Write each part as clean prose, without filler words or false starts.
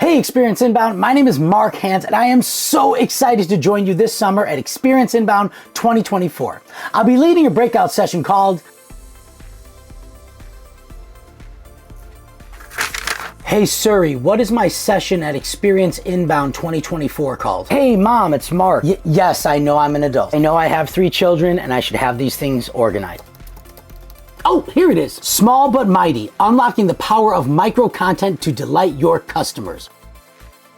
Hey Experience Inbound, my name is Marc and I am so excited to join you this summer at Experience Inbound 2024. I'll be leading a breakout session called Hey Siri, what is my session at Experience Inbound 2024 called? Hey Mom, it's Marc. Yes, I know I'm an adult. I know I have 3 children and I should have these things organized. Oh, here it is. Small but mighty, unlocking the power of micro content to delight your customers.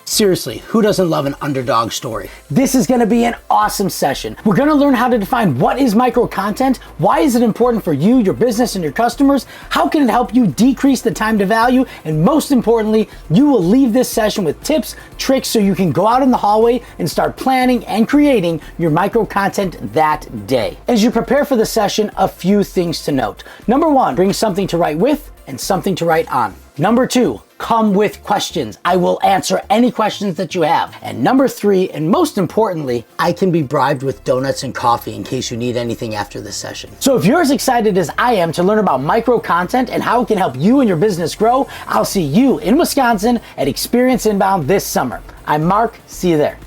Seriously, who doesn't love an underdog story? This is gonna be an awesome session. We're gonna learn how to define what is micro content, why is it important for you, your business, and your customers, how can it help you decrease the time to value, and most importantly, you will leave this session with tips, tricks, so you can go out in the hallway and start planning and creating your micro content that day. As you prepare for the session, a few things to note. Number 1, bring something to write with and something to write on. Number 2, come with questions. I will answer any questions that you have. And number 3, and most importantly, I can be bribed with donuts and coffee in case you need anything after this session. So if you're as excited as I am to learn about micro content and how it can help you and your business grow, I'll see you in Wisconsin at Experience Inbound this summer. I'm Marc, see you there.